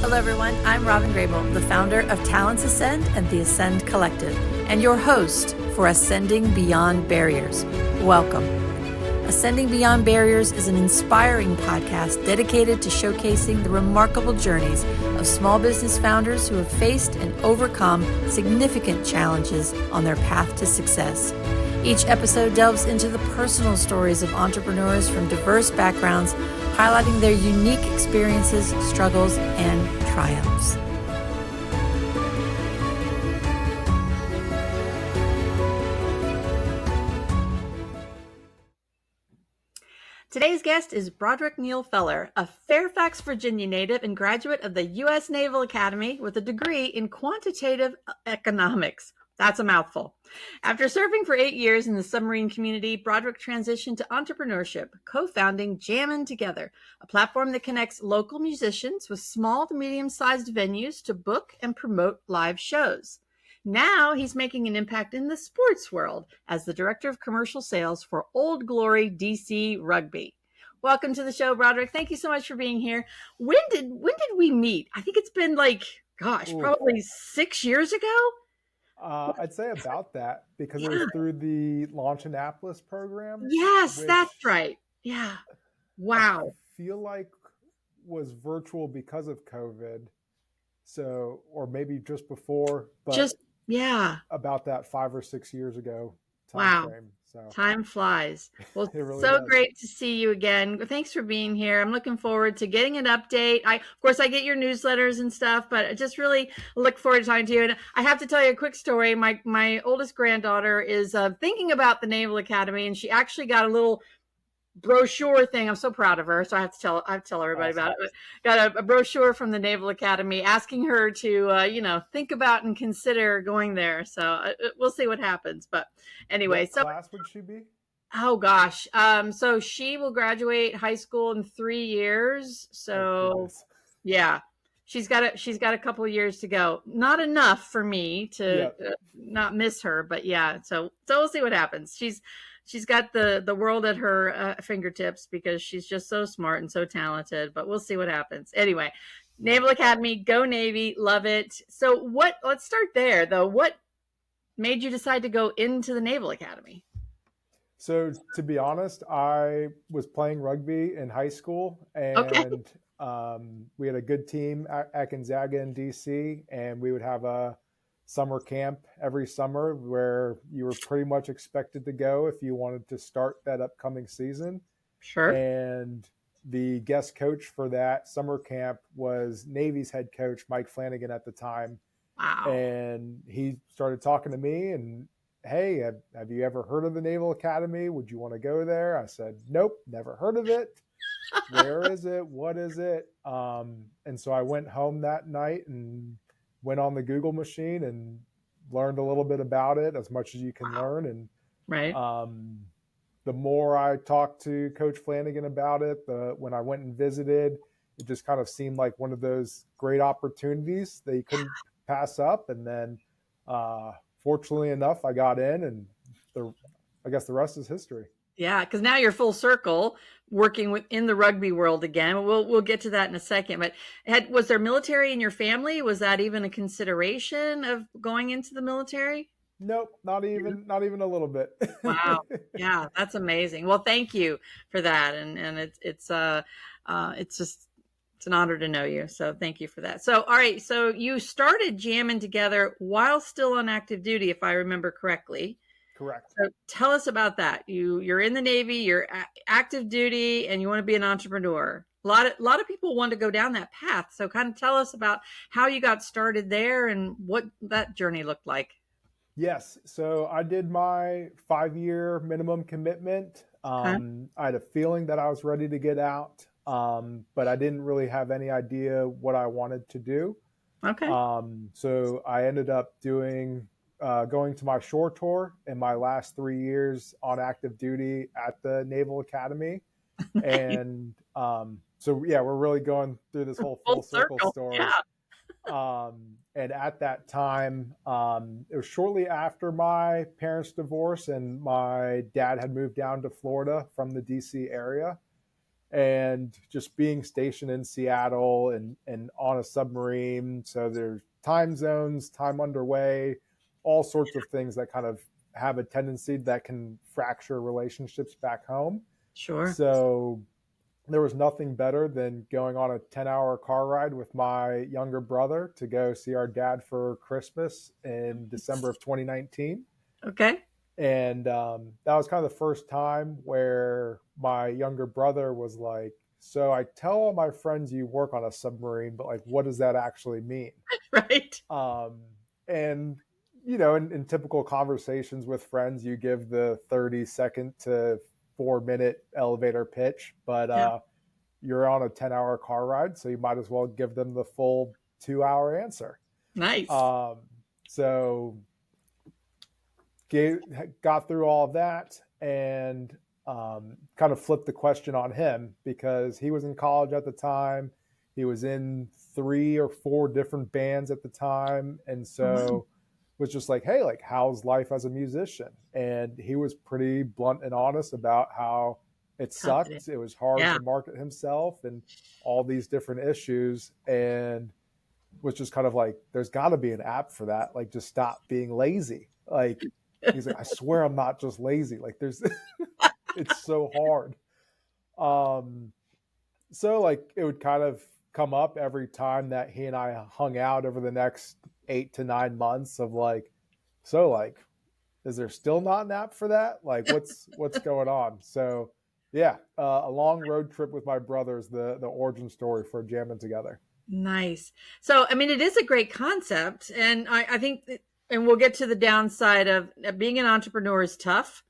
Hello, everyone. I'm Robyn Grable, the founder of Talents Ascend and the Ascend Collective, and your host for Ascending Beyond Barriers. Welcome. Ascending Beyond Barriers is an inspiring podcast dedicated to showcasing the remarkable journeys of small business founders who have faced and overcome significant challenges on their path to success. Each episode delves into the personal stories of entrepreneurs from diverse backgrounds, highlighting their unique experiences, struggles, and triumphs. Today's guest is Broderick Neel-Feller, a Fairfax, Virginia native and graduate of the U.S. Naval Academy with a degree in quantitative economics. That's a mouthful. After serving for 8 years in the submarine community, Broderick transitioned to entrepreneurship, co-founding Jammin Together, a platform that connects local musicians with small to medium-sized venues to book and promote live shows. Now he's making an impact in the sports world as the director of commercial sales for Old Glory DC Rugby. Welcome to the show, Broderick. Thank you so much for being here. When did we meet? I think it's been probably 6 years ago. I'd say about that because it was through the Launch Annapolis program. Yes, that's right. Yeah. Wow. I feel like was virtual because of COVID. So, or maybe just before, but about that 5 or 6 years ago time frame. So time flies. Well, really so does. Great to see you again. Thanks for being here. I'm looking forward to getting an update. Of course, I get your newsletters and stuff, but I just really look forward to talking to you. And I have to tell you a quick story. My oldest granddaughter is thinking about the Naval Academy, and she actually got a little brochure thing. I'm so proud of her. So I have to tell everybody about it. Got a brochure from the Naval Academy asking her to, think about and consider going there. So we'll see what happens. But anyway, what class would she be? Oh gosh. So she will graduate high school in 3 years. So yeah, she's got a couple of years to go. Not enough for me to not miss her, but yeah. So we'll see what happens. She's got the world at her fingertips because she's just so smart and so talented, but we'll see what happens. Anyway, Naval Academy, go Navy, love it. So let's start there though. What made you decide to go into the Naval Academy? So to be honest, I was playing rugby in high school and we had a good team at Gonzaga in DC, and we would have a summer camp every summer where you were pretty much expected to go if you wanted to start that upcoming season. Sure. And the guest coach for that summer camp was Navy's head coach, Mike Flanagan at the time. Wow. And he started talking to me and, hey, have you ever heard of the Naval Academy? Would you want to go there? I said, nope, never heard of it. Where is it? What is it? And so I went home that night and went on the Google machine and learned a little bit about it, as much as you can learn. And right. The more I talked to Coach Flanagan about it, when I went and visited, it just kind of seemed like one of those great opportunities that you couldn't pass up. And then fortunately enough, I got in, and I guess the rest is history. Yeah, because now you're full circle working within the rugby world again. We'll get to that in a second. But was there military in your family? Was that even a consideration of going into the military? Nope, not even a little bit. Wow, yeah, that's amazing. Well, thank you for that, and it's an honor to know you. So thank you for that. So all right, so you started Jammin Together while still on active duty, if I remember correctly. Correct. So tell us about that. You're in the Navy, you're active duty, and you want to be an entrepreneur. A lot of people want to go down that path. So kind of tell us about how you got started there and what that journey looked like. Yes. So I did my 5-year minimum commitment. I had a feeling that I was ready to get out, but I didn't really have any idea what I wanted to do. Okay. So I ended up going to my shore tour in my last 3 years on active duty at the Naval Academy. And so, yeah, we're really going through this whole full circle story. Yeah. And at that time, it was shortly after my parents' divorce and my dad had moved down to Florida from the DC area. and just being stationed in Seattle and on a submarine. So there's time zones, time underway, all sorts of things that kind of have a tendency that can fracture relationships back home. Sure. So there was nothing better than going on a 10-hour car ride with my younger brother to go see our dad for Christmas in December of 2019. Okay. And that was kind of the first time where my younger brother was like, so I tell all my friends you work on a submarine, but like, what does that actually mean? Right. Um, and, you know, in typical conversations with friends, you give the 30-second to 4-minute elevator pitch, but Yeah. you're on a 10-hour car ride, so you might as well give them the full 2-hour answer. Nice. Um, so got through all of that and kind of flipped the question on him because he was in college at the time. He was in 3 or 4 different bands at the time. And Oh, wow. so was just like, hey, like, how's life as a musician? And he was pretty blunt and honest about how it Tough it is. sucked. It was hard Yeah. to market himself and all these different issues. And was just kind of like, there's got to be an app for that. Like, just stop being lazy. Like, he's like, I swear I'm not just lazy. Like, there's, it's so hard. Um, so like it would kind of come up every time that he and I hung out over the next 8 to 9 months of like, so like, is there still not an app for that? Like, what's going on? So yeah, a long road trip with my brother is the origin story for Jammin Together. Nice. So, I mean, it is a great concept. And I think, and we'll get to the downside of being an entrepreneur is tough,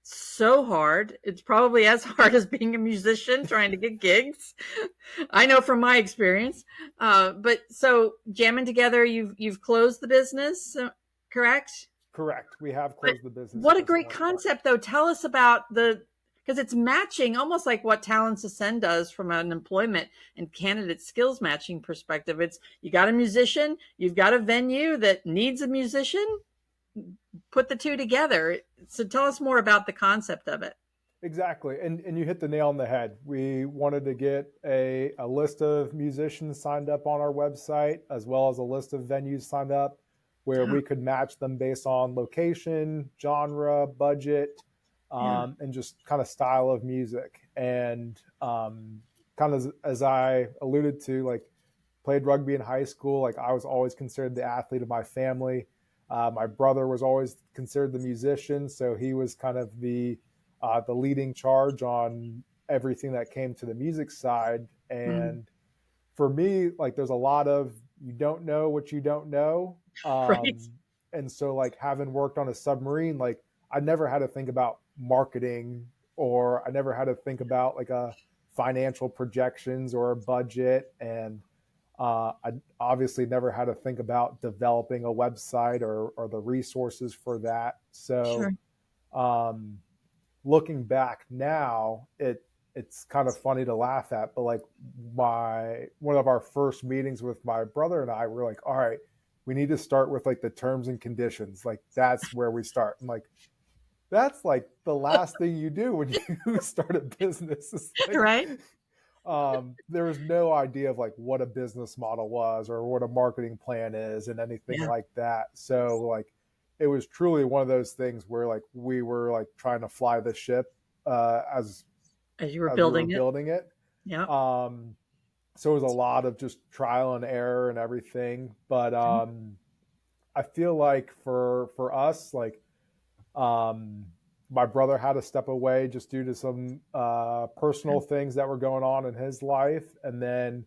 so hard. It's probably as hard as being a musician trying to get gigs. I know from my experience. But so Jamming Together, you've closed the business, correct? Correct. We have But closed the business what at a this great point. concept, though. Tell us about the, because it's matching almost like what Talents Ascend does from an employment and candidate skills matching perspective. It's you got a musician, you've got a venue that needs a musician, put the two together. So tell us more about the concept of it. Exactly. And you hit the nail on the head. We wanted to get a list of musicians signed up on our website, as well as a list of venues signed up where Yeah, we could match them based on location, genre, budget, yeah, and just kind of style of music. And kind of as I alluded to, like, played rugby in high school. Like, I was always considered the athlete of my family. My brother was always considered the musician, so he was kind of the leading charge on everything that came to the music side. mm, And for me, like, there's a lot of you don't know what you don't know. right. And so, like, having worked on a submarine, like, I never had to think about marketing, or I never had to think about like a financial projections or a budget. And I obviously never had to think about developing a website or the resources for that. Sure. So um, looking back now, it's kind of funny to laugh at, but like, my one of our first meetings with my brother and I were like, all right, we need to start with like the terms and conditions. Like, that's where we start. I'm like, that's like the last thing you do when you start a business. It's like, Right. there was no idea of like what a business model was or what a marketing plan is and anything Yeah. like that. So like, it was truly one of those things where like we were like trying to fly the ship as As you were we were building it. building it. Yeah. Um, so it was a lot of just trial and error and everything. But I feel like for us, like, um, my brother had to step away just due to some personal things that were going on in his life. And then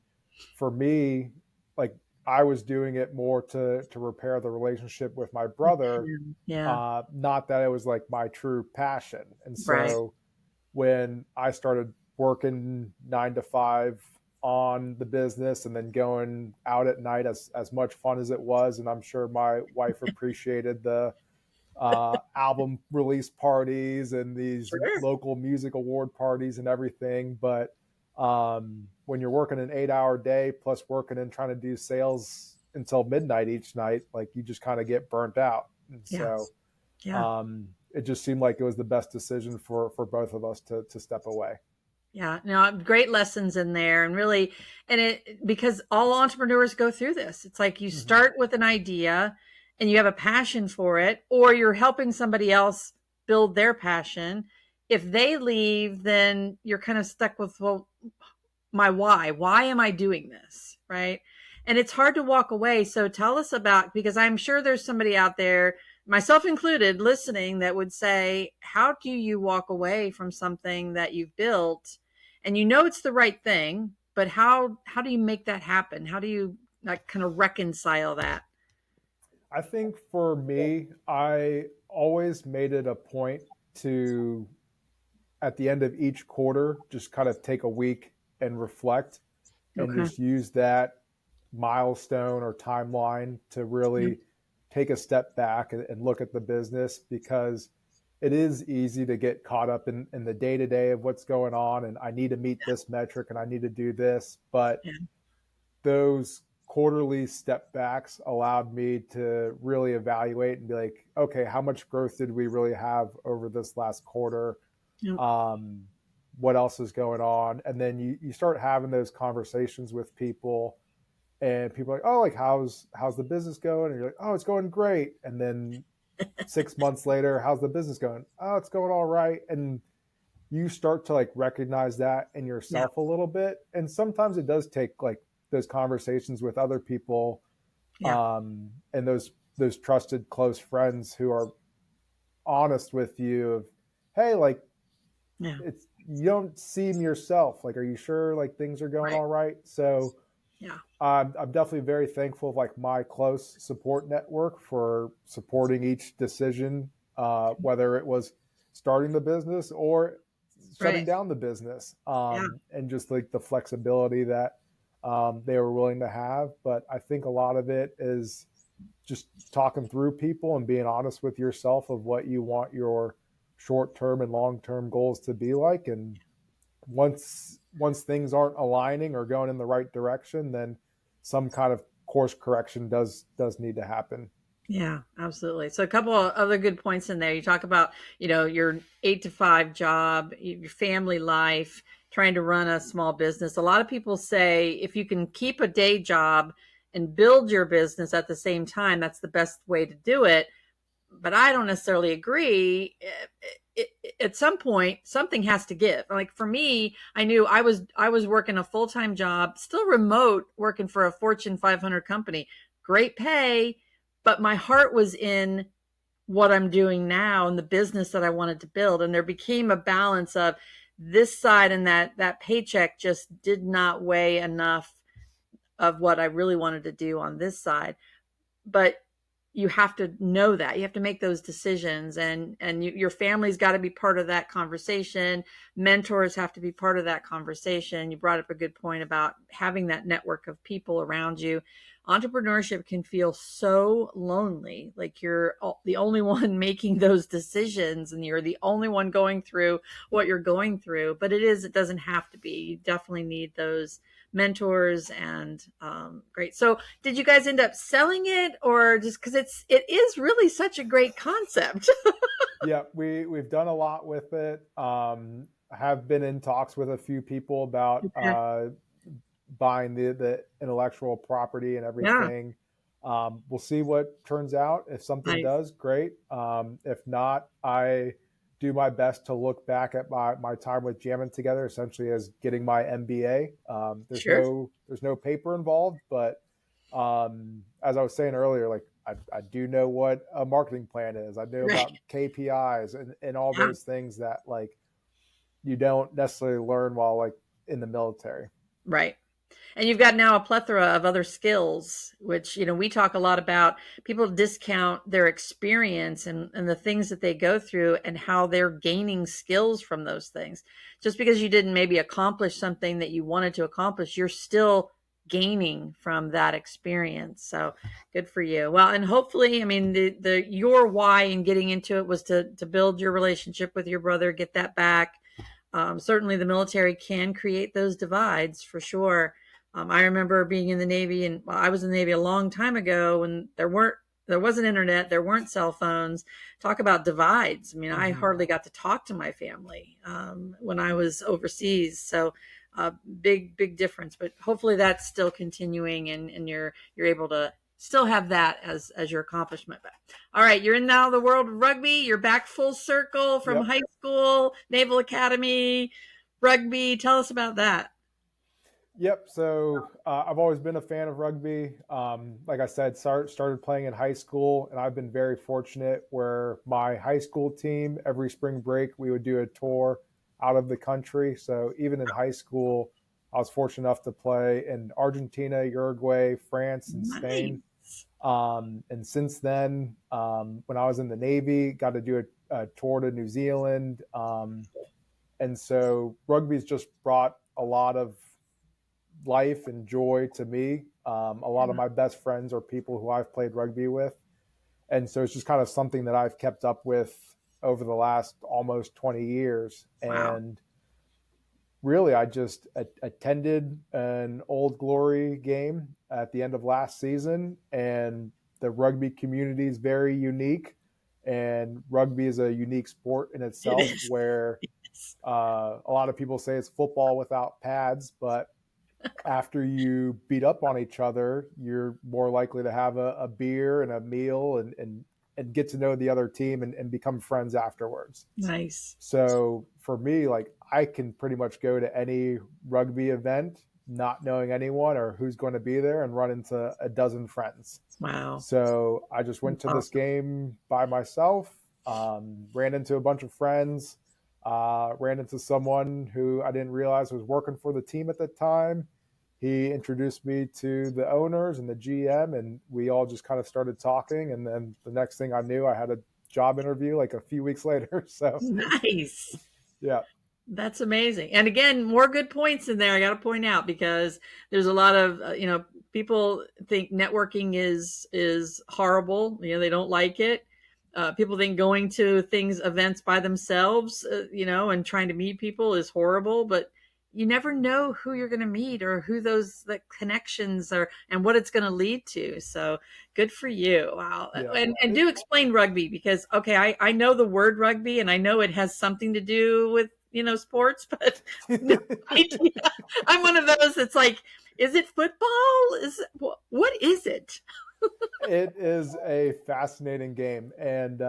for me, like, I was doing it more to repair the relationship with my brother, Yeah. not that it was like my true passion. And Right. so when I started working 9 to 5 on the business and then going out at night, as much fun as it was, and I'm sure my wife appreciated the album release parties and these Sure. local music award parties and everything. But when you're working an 8-hour day plus working and trying to do sales until midnight each night, like, you just kind of get burnt out. And Yeah. so Yeah. it just seemed like it was the best decision for both of us to step away. Yeah, no, great lessons in there. And really, and it, because all entrepreneurs go through this. It's like you Hmm. start with an idea and you have a passion for it, or you're helping somebody else build their passion. If they leave, then you're kind of stuck with, well, my why. Why am I doing this? Right. And it's hard to walk away. So tell us about, because I'm sure there's somebody out there, myself included, listening that would say, how do you walk away from something that you've built and you know it's the right thing, but how do you make that happen? How do you like kind of reconcile that? I think for me, I always made it a point to, at the end of each quarter, just kind of take a week and reflect and Okay. just use that milestone or timeline to Yeah. really take a step back and look at the business, because it is easy to get caught up in the day to day of what's going on. And I need to meet this metric and I need to do this. But Yeah. those quarterly step backs allowed me to really evaluate and be like, okay, how much growth did we really have over this last quarter? Yeah. um, what else is going on? And then you start having those conversations with people, and people are like, oh, like how's the business going? And you're like, oh, it's going great. And then 6 months later, how's the business going? Oh, it's going all right. And you start to like recognize that in Yeah. yourself a little bit. And sometimes it does take like those conversations with other people, Yeah. and those trusted close friends who are honest with you of, hey, like, Yeah. it's, you don't seem yourself. Like, are you sure like things are going Right. all right? So Yeah. I'm definitely very thankful of like my close support network for supporting each decision, whether it was starting the business or shutting Right. down the business, Yeah. and just like the flexibility that they were willing to have. But I think a lot of it is just talking through people and being honest with yourself of what you want your short term and long term goals to be like. And once things aren't aligning or going in the right direction, then some kind of course correction does need to happen. Yeah, absolutely. So a couple of other good points in there. You talk about, your 8 to 5 job, your family life, trying to run a small business. A lot of people say if you can keep a day job and build your business at the same time, that's the best way to do it. But I don't necessarily agree. At some point, something has to give. Like for me, I knew I was working a full-time job, still remote, working for a Fortune 500 company, great pay, but my heart was in what I'm doing now and the business that I wanted to build. And there became a balance of this side, and that paycheck just did not weigh enough of what I really wanted to do on this side. But you have to know that you have to make those decisions, and your family's got to be part of that conversation. Mentors have to be part of that conversation. You brought up a good point about having that network of people around you. Entrepreneurship can feel so lonely, like you're the only one making those decisions and you're the only one going through what you're going through. But it doesn't have to be. You definitely need those mentors. And great. So did you guys end up selling it, or just because it is really such a great concept? Yeah, we've done a lot with it. I have been in talks with a few people about Okay. buying the intellectual property and Yeah. everything. We'll see what turns out. If something Nice. does, great. If not, I do my best to look back at my time with Jammin Together, essentially as getting my MBA. Sure. There's no paper involved, but as I was saying earlier, like I do know what a marketing plan is. I know Right. about KPIs and all Yeah. those things that like you don't necessarily learn while like in the military. Right. And you've got now a plethora of other skills, which, we talk a lot about. People discount their experience and the things that they go through and how they're gaining skills from those things. Just because you didn't maybe accomplish something that you wanted to accomplish, you're still gaining from that experience. So good for you. Well, and hopefully, I mean, the your why in getting into it was to build your relationship with your brother, get that back. Certainly the military can create those divides for sure. I remember being in the Navy, and well, I was in the Navy a long time ago when there weren't there wasn't internet, there weren't cell phones. Talk about divides. I mean, I Mm-hmm. hardly got to talk to my family when I was overseas. So big difference. But hopefully that's still continuing, and you're able to still have that as your accomplishment. But all right, you're in now the world of rugby. You're back full circle from Yep. high school, Naval Academy, rugby. Tell us about that. Yep. So I've always been a fan of rugby. Like I said, started playing in high school, and I've been very fortunate where my high school team, every spring break, we would do a tour out of the country. So even in high school, I was fortunate enough to play in Argentina, Uruguay, France, and Spain. Nice. And since then, when I was in the Navy, got to do a tour to New Zealand. And so rugby's just brought a lot of life and joy to me. A lot of my best friends are people who I've played rugby with. And so it's just kind of something that I've kept up with over the last almost 20 years. Wow. And really, I just attended an Old Glory game at the end of last season. And the rugby community is very unique. And rugby is a unique sport in It itself is. where a lot of people say it's football without pads, but after you beat up on each other, you're more likely to have a beer and a meal and get to know the other team and become friends afterwards. Nice. So for me, like I can pretty much go to any rugby event, not knowing anyone or who's going to be there, and run into a dozen friends. Wow. So I just went That's to this awesome. game by myself, ran into a bunch of friends, ran into someone who I didn't realize was working for the team at the time. He introduced me to the owners and the GM, and we all just kind of started talking. And then the next thing I knew, I had a job interview like a few weeks later. So, Nice. yeah. That's amazing. And again, more good points in there. I got to point out because there's a lot of people think networking is horrible. They don't like it. People think going to things events by themselves, and trying to meet people is horrible. But you never know who you're going to meet or who those the connections are and what it's going to lead to. So good for you. Wow. Yeah. And do explain rugby because okay, I know the word rugby and I know it has something to do with sports, but no idea. I'm one of those that's like, is it football? Is it, what is it? It is a fascinating game. And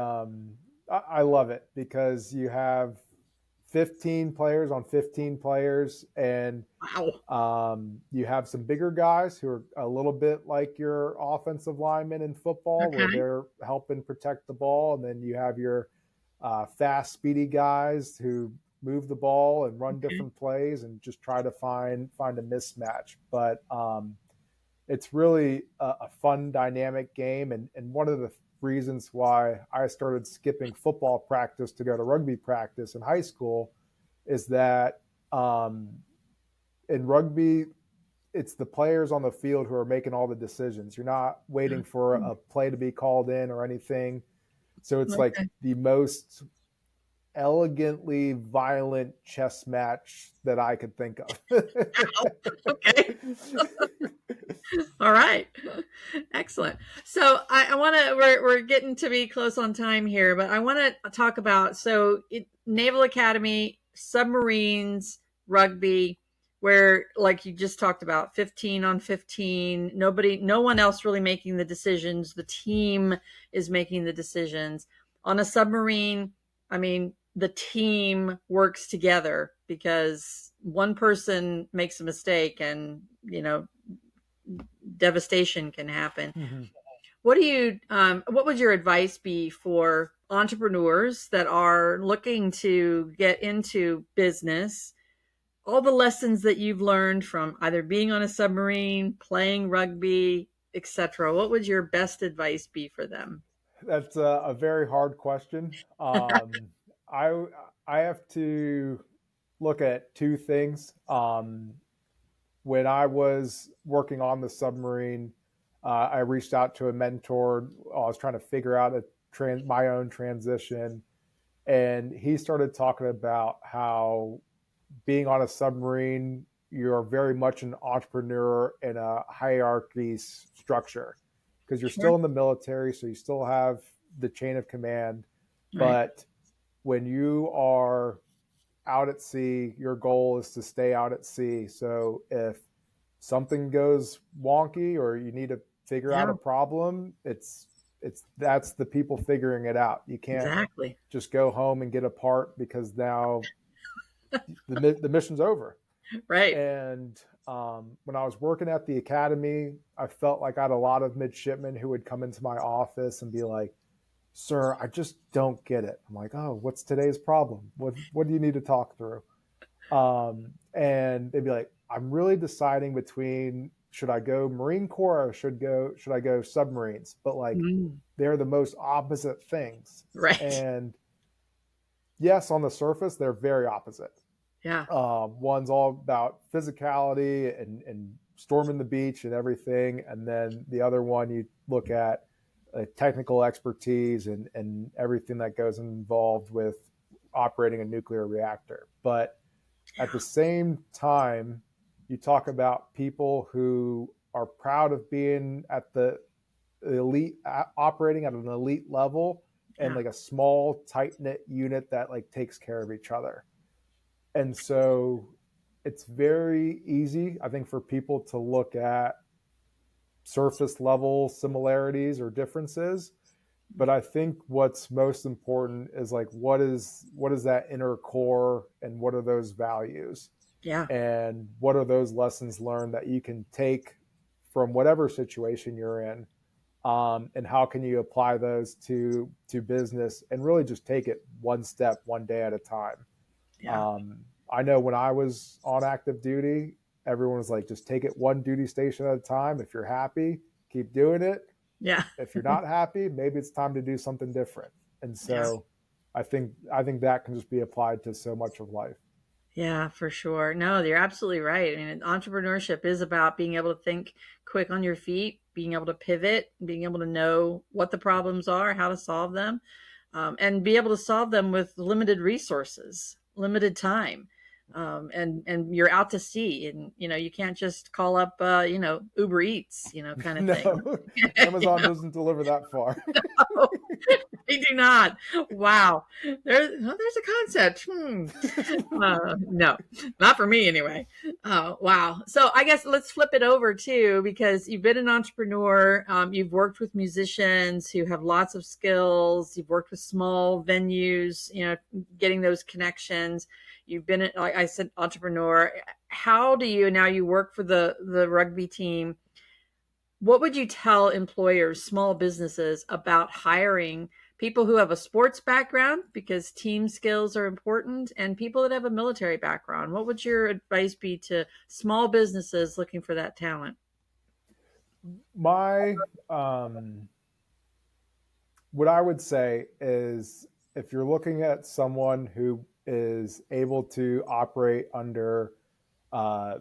I love it because you have 15 players on 15 players, and Wow. you have some bigger guys who are a little bit like your offensive linemen in football, where Okay. they're helping protect the ball, and then you have your fast, speedy guys who move the ball and run Okay. different plays and just try to find a mismatch. But it's really a fun, dynamic game, and one of the reasons why I started skipping football practice to go to rugby practice in high school is that um, in rugby, it's the players on the field who are making all the decisions. You're not waiting for a play to be called in or anything. So it's like Okay. the most elegantly violent chess match that I could think of. Okay. All right. Excellent. So I want to, we're getting to be close on time here, but I want to talk about, Naval Academy, submarines, rugby, where like you just talked about 15 on 15, no one else really making the decisions. The team is making the decisions on a submarine. I mean, the team works together because one person makes a mistake and, devastation can happen. Mhm. What would your advice be for entrepreneurs that are looking to get into business? All the lessons that you've learned from either being on a submarine, playing rugby, etc. What would your best advice be for them? That's a very hard question. I I have to look at two things. When I was working on the submarine, I reached out to a mentor. I was trying to figure out my own transition, and he started talking about how being on a submarine, you're very much an entrepreneur in a hierarchy structure. because you're Sure. still in the military, so you still have the chain of command. Right. But when you are out at sea, your goal is to stay out at sea. So if something goes wonky or you need to figure out Yeah, a problem, it's that's the people figuring it out. You can't exactly. just go home and get a part because now the mission's over. Right. And when I was working at the academy, I felt like I had a lot of midshipmen who would come into my office and be like, "Sir, I just don't get it." I'm like, "Oh, what's today's problem? What do you need to talk through?" And they'd be like, "I'm really deciding between should I go Marine Corps or should I go submarines?" But like, Mm, they're the most opposite things. right. And yes, on the surface, they're very opposite. Yeah. One's all about physicality and storming the beach and everything, and then the other one you look at technical expertise and everything that goes involved with operating a nuclear reactor. But at the same time, you talk about people who are proud of being at the elite, operating at an elite level, and Yeah. like a small tight knit unit that like takes care of each other. And so it's very easy, I think, for people to look at surface level similarities or differences. But I think what's most important is like what is that inner core and what are those values Yeah. and what are those lessons learned that you can take from whatever situation you're in, and how can you apply those to business and really just take it one step one day at a time. Yeah. um, I know when I was on active duty, everyone was like, just take it one duty station at a time. If you're happy, keep doing it. Yeah. If you're not happy, maybe it's time to do something different. And Yeah. so I think that can just be applied to so much of life. Yeah, for sure. No, you're absolutely right. I mean, entrepreneurship is about being able to think quick on your feet, being able to pivot, being able to know what the problems are, how to solve them, and be able to solve them with limited resources, limited time. And you're out to sea, and you can't just call up Uber Eats, kind of thing. No, You Amazon know? doesn't deliver that far. They do not. Wow. There's a concept. No, not for me anyway. Wow. So I guess let's flip it over too, because you've been an entrepreneur. You've worked with musicians who have lots of skills. You've worked with small venues, getting those connections. You've been, like I said, entrepreneur. How do you now you work for the rugby team? What would you tell employers, small businesses, about hiring people who have a sports background because team skills are important and people that have a military background? What would your advice be to small businesses looking for that talent? My what I would say is if you're looking at someone who is able to operate under uh,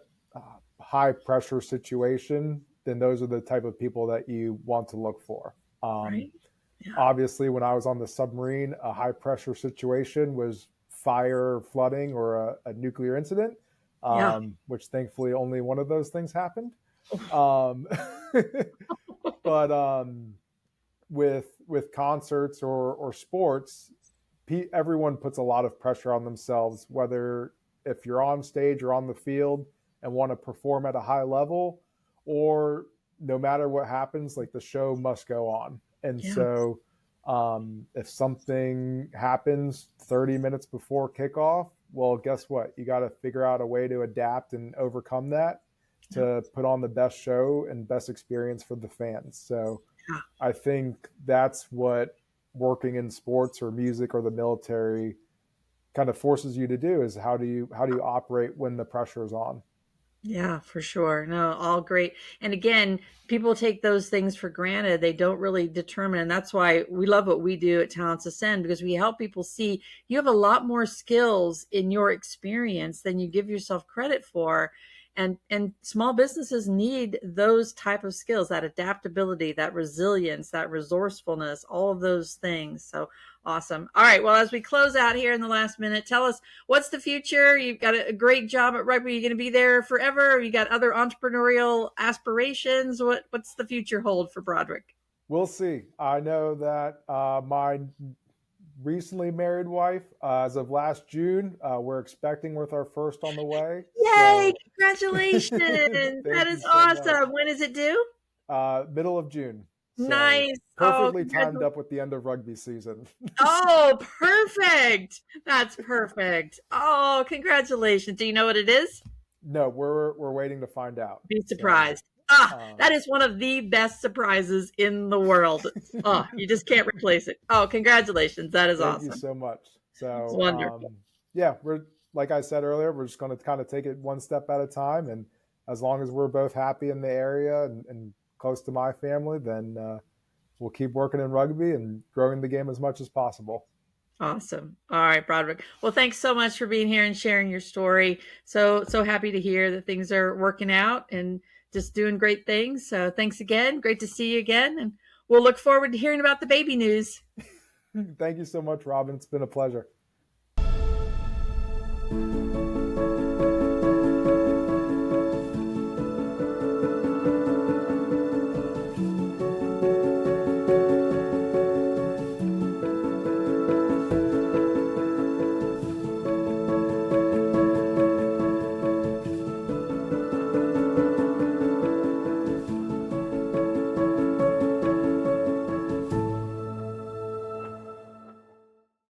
high pressure situation, then those are the type of people that you want to look for. Right? Yeah. Obviously, when I was on the submarine, a high pressure situation was fire, flooding, or a nuclear incident, Yeah. which thankfully only one of those things happened. Um, but with concerts or sports, everyone puts a lot of pressure on themselves, whether if you're on stage or on the field and want to perform at a high level, or no matter what happens, like the show must go on. And Yeah. so if something happens 30 minutes before kickoff, well, guess what? You got to figure out a way to adapt and overcome that Yeah. to put on the best show and best experience for the fans. So Yeah. I think that's what working in sports or music or the military kind of forces you to do is how do you operate when the pressure is on. Yeah, for sure. No, all great. And again, people take those things for granted. They don't really determine. And that's why we love what we do at Talents Ascend, because we help people see you have a lot more skills in your experience than you give yourself credit for. And small businesses need those type of skills, that adaptability, that resilience, that resourcefulness, all of those things. So awesome. All right. Well, as we close out here in the last minute, tell us what's the future. You've got a great job at rugby. You're going to be there forever. You got other entrepreneurial aspirations. What's the future hold for Broderick? We'll see. I know that my recently married wife, as of last June, we're expecting with our first on the way. Yay! So Congratulations. That thank you is so much. awesome. When is it due? Middle of June. So Nice. Oh, perfectly timed congratulations. up with the end of rugby season. Oh, perfect. That's perfect. Oh, congratulations. Do you know what it is? No, we're waiting to find out. Be So surprised. That is one of the best surprises in the world. Oh, you just can't replace it. Oh, congratulations. That is thank you awesome. so much. So Wonderful. yeah, we're like I said earlier, we're just going to kind of take it one step at a time, and as long as we're both happy in the area and close to my family, then we'll keep working in rugby and growing the game as much as possible. Awesome. All right, Broderick. Well, thanks so much for being here and sharing your story. So happy to hear that things are working out and just doing great things. So thanks again. Great to see you again. And we'll look forward to hearing about the baby news. Thank you so much, Robyn. It's been a pleasure.